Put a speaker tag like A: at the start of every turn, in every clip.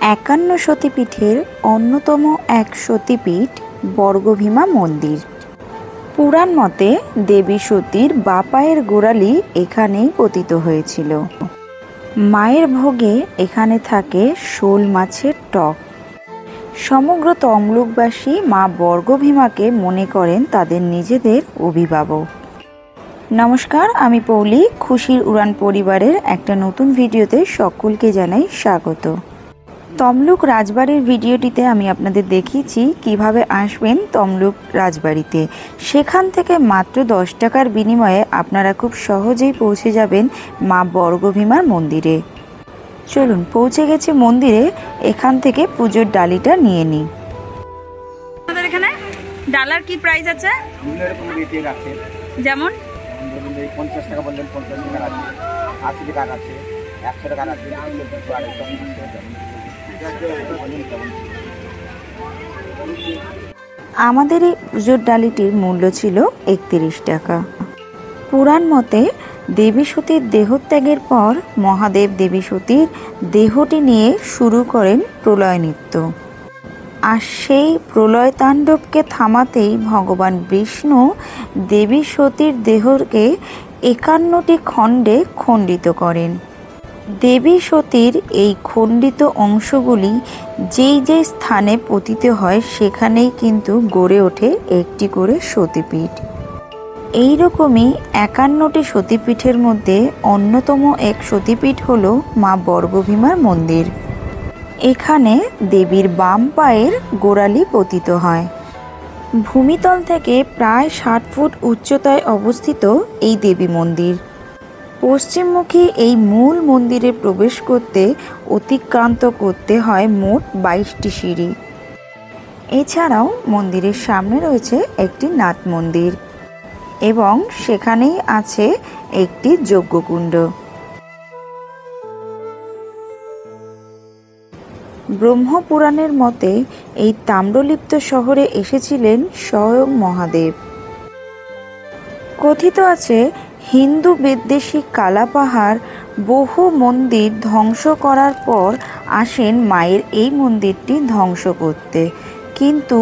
A: 51 সতীপীঠের অন্যতম এক সতীপীঠ বর্গভীমা মন্দির। পুরাণ মতে দেবী সতীর বাঁ পায়ের গোড়ালি এখানেই পতিত হয়েছিল। মায়ের ভোগে এখানে থাকে শোল মাছের টক। সমগ্র তমলুকবাসী মা বর্গভীমাকে মনে করেন তাদের নিজেদের অভিভাবক। নমস্কার, আমি পৌলি। খুশির উড়ান পরিবারের একটা নতুন ভিডিওতে সকলকে জানাই স্বাগত। তমলুক রাজবাড়ির ভিডিওটিতে আমি আপনাদের দেখিয়েছি কিভাবে আসবেন তমলুক রাজবাড়িতে। সেখান থেকে মাত্র 10 টাকার বিনিময়ে আপনারা খুব সহজেই পৌঁছে যাবেন মা বর্গভীমার মন্দিরে। চলুন, পৌঁছে গেছে মন্দিরে। এখান থেকে পুজোর ডালিটা নিয়ে নিই।
B: আমাদের এখানে ডালার কি প্রাইস আছে? যেমন
C: 50 টাকা বললেন, 50 টাকা আছে, 80 টাকা আছে, 100 টাকা আছে, 200
A: আমাদের এই পুজোর ডালিটির মূল্য ছিল 31 টাকা। পুরাণ মতে দেবী সতীর দেহত্যাগের পর মহাদেব দেবী সতীর দেহটি নিয়ে শুরু করেন প্রলয় নৃত্য। আর সেই প্রলয় তাণ্ডবকে থামাতেই ভগবান বিষ্ণু দেবী সতীর দেহকে 51টি খণ্ডে খণ্ডিত করেন। দেবী সতীর এই খণ্ডিত অংশগুলি যেই যেই স্থানে পতিত হয় সেখানেই কিন্তু গড়ে ওঠে একটি করে সতীপীঠ। এইরকমই 51টি সতীপীঠের মধ্যে অন্যতম এক সতীপীঠ হল মা বর্গভীমার মন্দির। এখানে দেবীর বাম পায়ের গোড়ালি পতিত হয়। ভূমিতল থেকে প্রায় 60 ফুট উচ্চতায় অবস্থিত এই দেবী মন্দির। পশ্চিমমুখী এই মূল মন্দিরে প্রবেশ করতে অতিক্রান্ত করতে হয় মোট 22টি সিঁড়ি। এছাড়াও মন্দিরের সামনে রয়েছে একটি নাট মন্দির এবং সেখানেই আছে একটি যজ্ঞকুণ্ড। ব্রহ্মপুরাণের মতে এই তাম্রলিপ্ত শহরে এসেছিলেন স্বয়ং মহাদেব। কথিত আছে হিন্দু বিদ্বেষী কালাপাহাড় বহু মন্দির ধ্বংস করার পর আসেন মায়ের এই মন্দিরটি ধ্বংস করতে, কিন্তু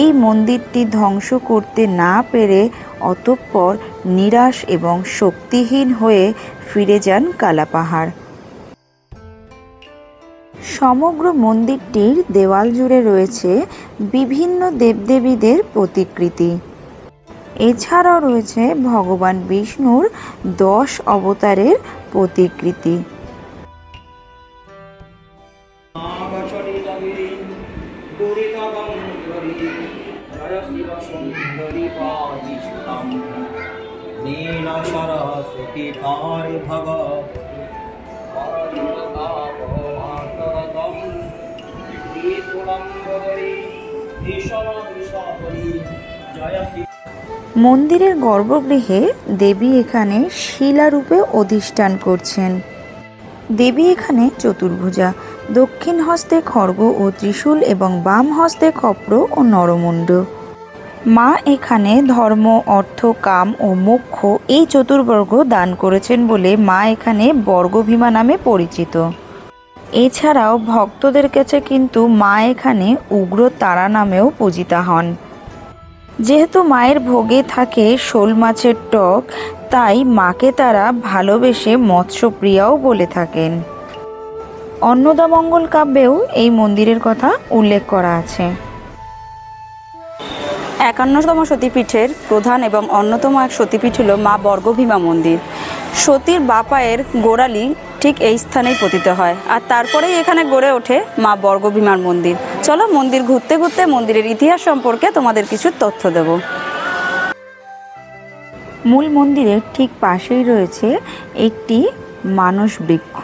A: এই মন্দিরটি ধ্বংস করতে না পেরে অতঃপর নিরাশ এবং শক্তিহীন হয়ে ফিরে যান কালাপাহাড়। সমগ্র মন্দিরটির দেওয়াল জুড়ে রয়েছে বিভিন্ন দেবদেবীদের প্রতিকৃতি। এছাড়াও রয়েছে ভগবান বিষ্ণুর 10 অবতারের প্রতিকৃতি। মন্দিরের গর্ভগৃহে দেবী এখানে শিলারূপে অধিষ্ঠান করছেন। দেবী এখানে চতুর্ভুজা, দক্ষিণ হস্তে খড়গ ও ত্রিশূল এবং বাম হস্তে ক্ষপ্র ও নরমুণ্ড। মা এখানে ধর্ম, অর্থ, কাম ও মোক্ষ এই চতুর্বর্গ দান করেছেন বলে মা এখানে বর্গভীমা নামে পরিচিত। এছাড়াও ভক্তদের কাছে কিন্তু মা এখানে উগ্র তারা নামেও পূজিতা হন। যেহেতু মায়ের ভোগে থাকে শোল মাছের টক, তাই মাকে তারা ভালোবেসে মৎস্যপ্রিয়াও বলে থাকেন। অন্নদামঙ্গল কাব্যেও এই মন্দিরের কথা উল্লেখ করা আছে।
B: 51তম সতীপীঠের প্রধান এবং অন্যতম এক সতীপীঠ হল মা বর্গভীমা মন্দির। সতীর বাঁ পায়ের গোড়ালি ঠিক এই স্থানেই পতিত হয়, আর তারপরেই এখানে গড়ে ওঠে মা বর্গভীমার মন্দির। চলো, মন্দির ঘুরতে ঘুরতে মন্দিরের ইতিহাস সম্পর্কে তোমাদের কিছু তথ্য দেব।
A: মূল মন্দিরের ঠিক পাশেই রয়েছে একটি মানস বৃক্ষ।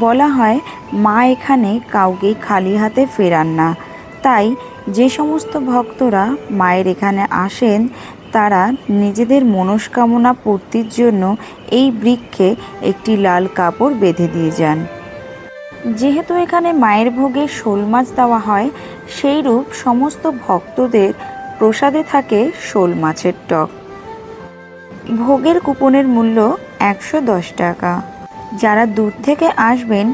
A: বলা হয় মা এখানে কাউকে খালি হাতে ফেরান না, তাই যে সমস্ত ভক্তরা মায়ের এখানে আসেন তারা নিজেদের মনস্কামনা পূর্তির জন্য এই বৃক্ষে একটি লাল কাপড় বেঁধে দিয়ে যান। যেহেতু এখানে মায়ের ভোগে শোল মাছ দেওয়া হয়, সেইরূপ সমস্ত ভক্তদের প্রসাদে থাকে শোল মাছের টক। ভোগের কুপনের মূল্য 110 টাকা। যারা দূর থেকে আসবেন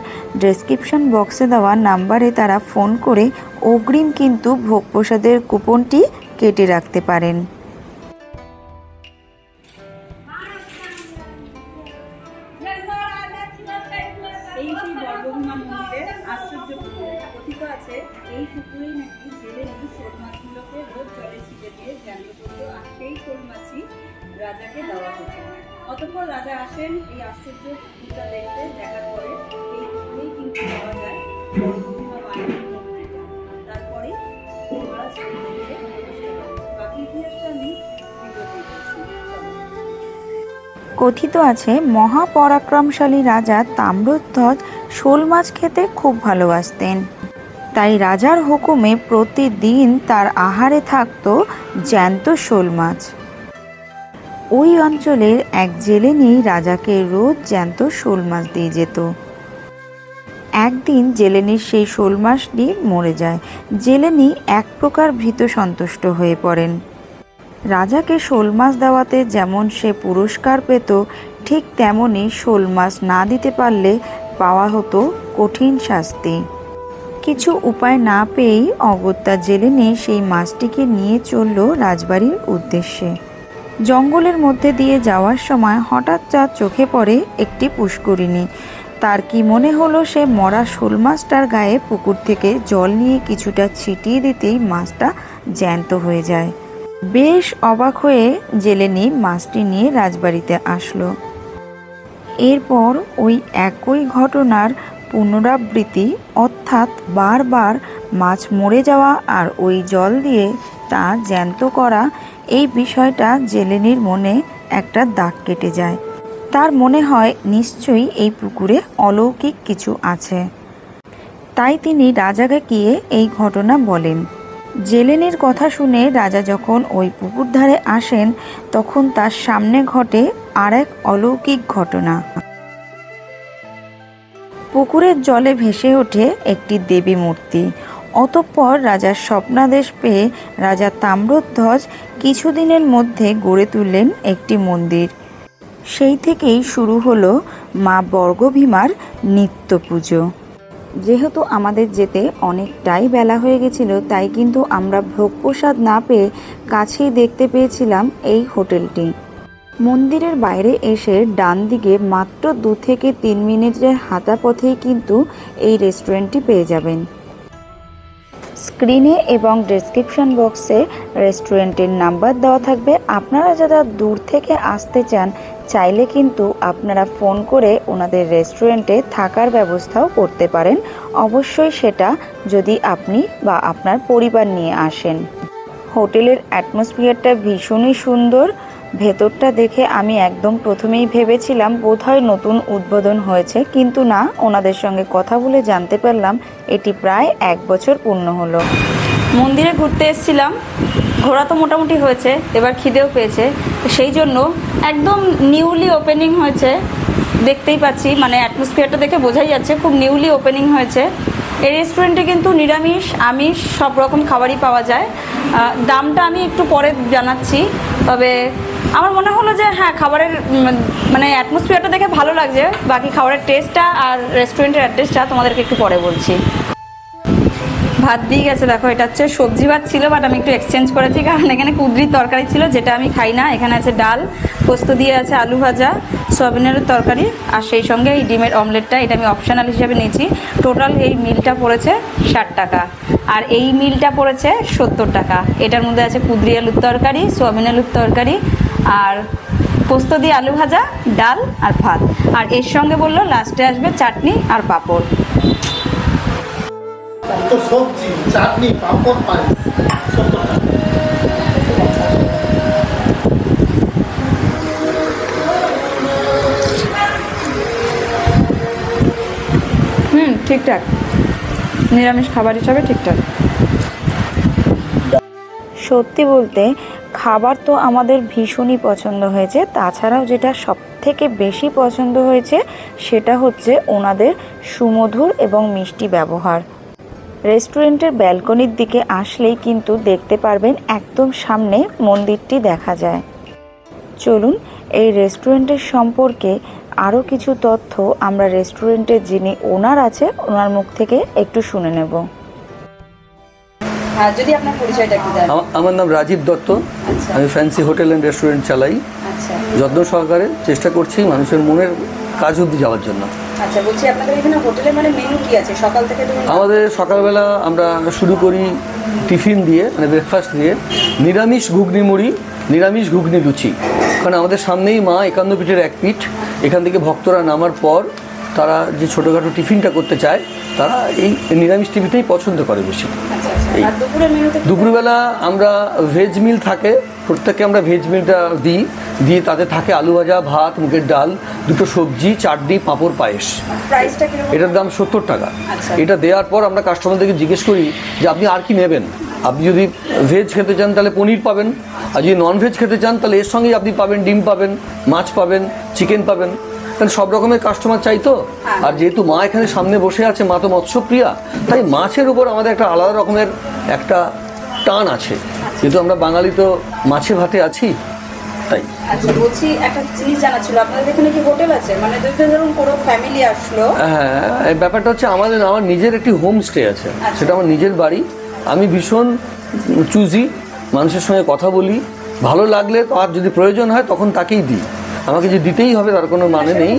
A: ডেসক্রিপশন বক্সে দেওয়া নাম্বারে তারা ফোন করে অগ্রিম কিন্তু ভোগ প্রসাদের কুপনটি কেটে রাখতে পারেন।
B: এই সেই বর্গভীমা মন্দিরের আশ্চর্য পুকুর। কথিত আছে এই পুকুরেই নাকি জেলেনি শোল মাছগুলোকে রোজ জলে ছিটে দিয়ে জ্যান্ত করতো, আর সেই শোল মাছই রাজাকে দেওয়া হতো। অতঃপর রাজা আসেন এই আশ্চর্য পুকুরটা দেখতে, দেখার পরে এই পুকুরেই কিন্তু পাওয়া যায় বর্গভীমা মায়ের মূর্তিটা। তারপরে মহারাজ মন্দিরে প্রবেশ করেন। বাকি ইতিহাসটা আমি ভিডিওতে বলছি।
A: কথিত আছে মহাপরাক্রমশালী রাজা তাম্রধ্বজ শোল মাছ খেতে খুব ভালোবাসতেন। তাই রাজার হুকুমে প্রতিদিন তার আহারে থাকত জ্যান্ত শোল মাছ। ওই অঞ্চলের এক জেলেনি রাজাকে রোজ জ্যান্ত শোল মাছ দিয়ে যেত। একদিন জেলেনির সেই শোল মাছটি মরে যায়। জেলেনি এক প্রকার ভীত সন্তুষ্ট হয়ে পড়েন। রাজাকে শোল মাছ দেওয়াতে যেমন সে পুরস্কার পেত, ঠিক তেমনি শোল মাছ না দিতে পারলে পাওয়া হতো কঠিন শাস্তি। কিছু উপায় না পেয়েই অগত্যা জেলেনি সেই মাছটিকে নিয়ে চলল রাজবাড়ির উদ্দেশ্যে। জঙ্গলের মধ্যে দিয়ে যাওয়ার সময় হঠাৎ তার চোখে পড়ে একটি পুষ্করিণী। তার কি মনে হলো সে মরা শোল মাছটার গায়ে পুকুর থেকে জল নিয়ে কিছুটা ছিটিয়ে দিতেই মাছটা জ্যান্ত হয়ে যায়। বেশ অবাক হয়ে জেলেনি মাছটি নিয়ে রাজবাড়িতে আসলো। এরপর ওই একই ঘটনার পুনরাবৃত্তি, অর্থাৎ বারবার মাছ মরে যাওয়া আর ওই জল দিয়ে তা জ্যান্ত করা, এই বিষয়টা জেলেনির মনে একটা দাগ কেটে যায়। তার মনে হয় নিশ্চয়ই এই পুকুরে অলৌকিক কিছু আছে। তাই তিনি রাজাকে গিয়ে এই ঘটনা বলেন। জেলেনির কথা শুনে রাজা যখন ওই পুকুর ধারে আসেন, তখন তার সামনে ঘটে আর এক অলৌকিক ঘটনা। পুকুরের জলে ভেসে ওঠে একটি দেবী মূর্তি। অতঃপর রাজার স্বপ্নাদেশ পেয়ে রাজা তাম্রধ্বজ কিছুদিনের মধ্যে গড়ে তুললেন একটি মন্দির। সেই থেকেই শুরু হলো মা বর্গভীমার নিত্য পুজো। যেহেতু আমাদের যেতে অনেকটাই বেলা হয়ে গেছিল, তাই কিন্তু আমরা ভোগ প্রসাদ না পেয়ে কাছেই দেখতে পেয়েছিলাম এই হোটেলটি। মন্দিরের বাইরে এসে ডান দিকে মাত্র 2 থেকে 3 মিনিটের হাঁটা পথেই কিন্তু এই রেস্টুরেন্টটি পেয়ে যাবেন। স্ক্রিনে এবং ডেসক্রিপশন বক্সে রেস্টুরেন্টের নাম্বার দেওয়া থাকবে। আপনারা যারা দূর থেকে আসতে চান, চাইলে কিন্তু আপনারা ফোন করে ওনাদের রেস্টুরেন্টে থাকার ব্যবস্থাও করতে পারেন। অবশ্যই সেটা যদি আপনি বা আপনার পরিবার নিয়ে আসেন। হোটেলের অ্যাটমসফিয়ারটা ভীষণই সুন্দর। ভেতরটা দেখে আমি একদম প্রথমেই ভেবেছিলাম বোধহয় নতুন উদ্বোধন হয়েছে, কিন্তু না, ওনাদের সঙ্গে কথা বলে জানতে পারলাম এটি প্রায় 1 বছর পূর্ণ হলো।
B: মন্দিরে ঘুরতে এসেছিলাম, ঘোরা তো মোটামুটি হয়েছে, এবার খিদেও পেয়েছে, তো সেই জন্য একদম নিউলি ওপেনিং হয়েছে, দেখতেই পাচ্ছি, মানে অ্যাটমসফিয়ারটা দেখে বোঝাই যাচ্ছে খুব নিউলি ওপেনিং হয়েছে। এই রেস্টুরেন্টে কিন্তু নিরামিষ আমিষ সব রকম খাবারই পাওয়া যায়। দামটা আমি একটু পরে জানাচ্ছি, তবে আমার মনে হলো যে হ্যাঁ, খাবারের মানে অ্যাটমসফিয়ারটা দেখে ভালো লাগছে। বাকি খাবারের টেস্টটা আর রেস্টুরেন্টের অ্যাড্রেসটা তোমাদেরকে একটু পরে বলছি। ভাত দিয়ে গেছে, দেখো এটা হচ্ছে সবজি ভাত ছিল, বাট আমি একটু এক্সচেঞ্জ করেছি কারণ এখানে কুঁদরির তরকারি ছিল, যেটা আমি খাই না। এখানে আছে ডাল, পোস্ত দিয়ে আছে আলু ভাজা, সয়াবিনের তরকারি, আর সেই সঙ্গে এই ডিমের অমলেটটা, এটা আমি অপশনাল হিসেবে নিয়েছি। টোটাল এই মিলটা পড়েছে 60 টাকা, আর এই মিলটা পড়েছে 70 টাকা। এটার মধ্যে আছে কুঁদরি আলুর তরকারি, সয়াবিন আলুর তরকারি, আর পোস্ত দিয়ে আলু ভাজা, ডাল আর ভাত, আর এর সঙ্গে বললো লাস্টে আসবে চাটনি আর পাঁপড়।
D: তো সবজি, চাটনি, পাঁপড়, পানি, 70 টাকা।
B: ঠিকঠাক, নিরামিষ খাবার হিসাবে ঠিকঠাক।
A: সত্যি বলতে খাবার তো আমাদের ভীষণই পছন্দ হয়েছে, তাছাড়াও যেটা সবথেকে বেশি পছন্দ হয়েছে সেটা হচ্ছে ওনাদের সুমধুর এবং মিষ্টি ব্যবহার। রেস্টুরেন্টের ব্যালকনির দিকে আসলেই কিন্তু দেখতে পারবেন একদম সামনে মন্দিরটি দেখা যায়। চলুন এই রেস্টুরেন্টের সম্পর্কে আরও কিছু তথ্য আমরা রেস্টুরেন্টের যিনি ওনার আছে ওনার মুখ থেকে একটু শুনে নেব।
B: যদি আপনার পরিচয়টা একটু দেন।
E: আমার নাম রাজীব দত্ত। আমি ফ্যান্সি হোটেল অ্যান্ড রেস্টুরেন্ট চালাই। যত্ন সহকারে চেষ্টা করছি মানুষের মনের কাজ অবধি যাওয়ার জন্য।
B: আচ্ছা, বলছি আপনাদের এখানে হোটেলে মানে মেনু কি আছে সকাল থেকে?
E: আমাদের সকালবেলা আমরা শুরু করি টিফিন দিয়ে, মানে ব্রেকফাস্ট দিয়ে, নিরামিষ ঘুগনি মুড়ি, নিরামিষ ঘুগনি লুচি। কারণ আমাদের সামনেই মা 51 পীঠের এক পীঠ। এখান থেকে ভক্তরা নামার পর তারা যে ছোটোখাটো টিফিনটা করতে চায় তারা এই নিরামিষ টিফিনটাই পছন্দ করে বেশি। এই দুপুরবেলা আমরা ভেজ মিল থাকে, প্রত্যেককে আমরা ভেজ মিলটা দিয়ে তাতে থাকে আলু ভাজা, ভাত, মুগের ডাল, দুটো সবজি, চাটনি, পাঁপড়, পায়েস। এটার দাম 70 টাকা। এটা দেওয়ার পর আমরা কাস্টমারদেরকে জিজ্ঞেস করি যে আপনি আর কি নেবেন। আপনি যদি ভেজ খেতে চান তাহলে পনির পাবেন, আর যদি নন ভেজ খেতে চান তাহলে এর সঙ্গেই আপনি পাবেন ডিম পাবেন, মাছ পাবেন, চিকেন পাবেন। কারণ সব রকমের কাস্টমার চাই তো। আর যেহেতু মা এখানে সামনে বসে আছে, মা তো মৎস্যপ্রিয়া, তাই মাছের উপর আমাদের একটা আলাদা রকমের একটা টান আছে। যেহেতু আমরা বাঙালি তো মাছে ভাতে আছি, তাই।
B: আচ্ছা, বলছি একটা জিনিস জানা ছিল, আপনাদের এখানে কি হোটেল আছে? মানে ধরুন কোনো ফ্যামিলি আসলো।
E: হ্যাঁ, এই ব্যাপারটা হচ্ছে আমার নিজের একটি হোমস্টে আছে, সেটা আমার নিজের বাড়ি। আমি ভীষণ চুজি, মানুষের সঙ্গে কথা বলি, ভালো লাগলে আর যদি প্রয়োজন হয় তখন তাকেই দিই। আমাকে যে দিতেই হবে তার কোনো মানে নেই।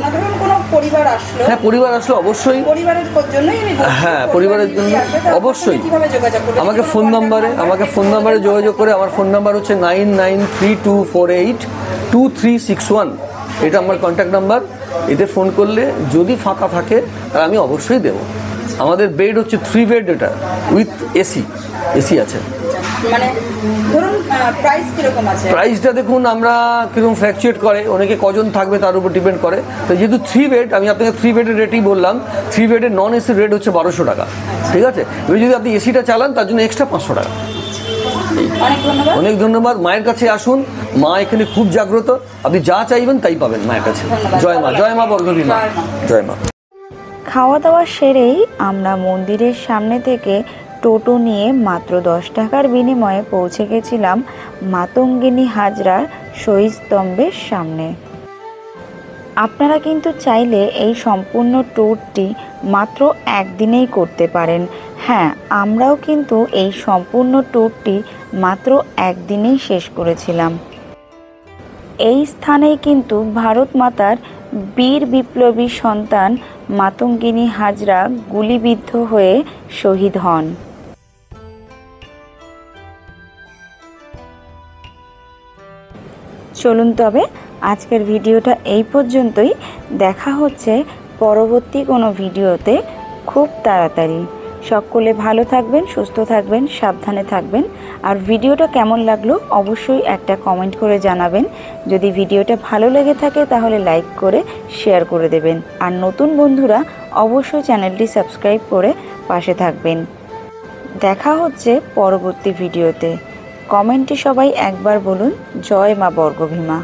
E: হ্যাঁ, পরিবার আসলো অবশ্যই। হ্যাঁ, পরিবারের জন্য অবশ্যই আমাকে ফোন নাম্বারে যোগাযোগ করে। আমার ফোন নাম্বার হচ্ছে 9932482361। এটা আমার কন্ট্যাক্ট নাম্বার। এতে ফোন করলে যদি ফাঁকা থাকে তাহলে আমি অবশ্যই দেবো। আমাদের বেড হচ্ছে 3 বেড, এটা উইথ এসি আছে।
B: মানে ধরুন প্রাইস কিরকম আছে?
E: প্রাইসটা দেখুন আমরা কিরকম ফ্ল্যাকচুয়েট করে, অনেকে কজন থাকবে তার উপর ডিপেন্ড করে। তো যেহেতু 3 বেড, আমি আপনাকে 3 বেডের রেটই বললাম। 3 বেডের নন এসির রেট হচ্ছে 1200 টাকা। ঠিক আছে, এবার যদি আপনি এসিটা চালান তার জন্য এক্সট্রা 500 টাকা। অনেক ধন্যবাদ। মায়ের কাছে আসুন, মা এখানে খুব জাগ্রত। আপনি যা চাইবেন তাই পাবেন মায়ের কাছে। জয় মা, জয় মা বর্গভীমা, জয় মা।
A: খাওয়া দাওয়া সেরেই আমরা মন্দিরের সামনে থেকে টোটো নিয়ে মাত্র 10 টাকার বিনিময়ে পৌঁছে গেছিলাম মাতঙ্গিনী হাজরার শহীদ স্তম্ভের সামনে। আপনারা কিন্তু চাইলে এই সম্পূর্ণ ট্যুরটি মাত্র একদিনেই করতে পারেন। হ্যাঁ, আমরাও কিন্তু এই সম্পূর্ণ ট্যুরটি মাত্র একদিনেই শেষ করেছিলাম। এই স্থানেই কিন্তু ভারত মাতার বীর বিপ্লবী সন্তান মাতঙ্গিনী হাজরা গুলিবিদ্ধ হয়ে শহীদ হন। চলুন তবে আজকের ভিডিওটা এই পর্যন্তই। দেখা হচ্ছে পরবর্তী কোনো ভিডিওতে খুব তাড়াতাড়ি। সকলে ভালো থাকবেন, সুস্থ থাকবেন, সাবধানে থাকবেন। আর ভিডিওটা কেমন লাগলো অবশ্যই একটা কমেন্ট করে জানাবেন। যদি ভিডিওটা ভালো লেগে থাকে তাহলে লাইক করে শেয়ার করে দেবেন। আর নতুন বন্ধুরা অবশ্যই চ্যানেলটি সাবস্ক্রাইব করে পাশে থাকবেন। দেখা হচ্ছে পরবর্তী ভিডিওতে। কমেন্টে সবাই একবার বলুন জয় মা বর্গভীমা।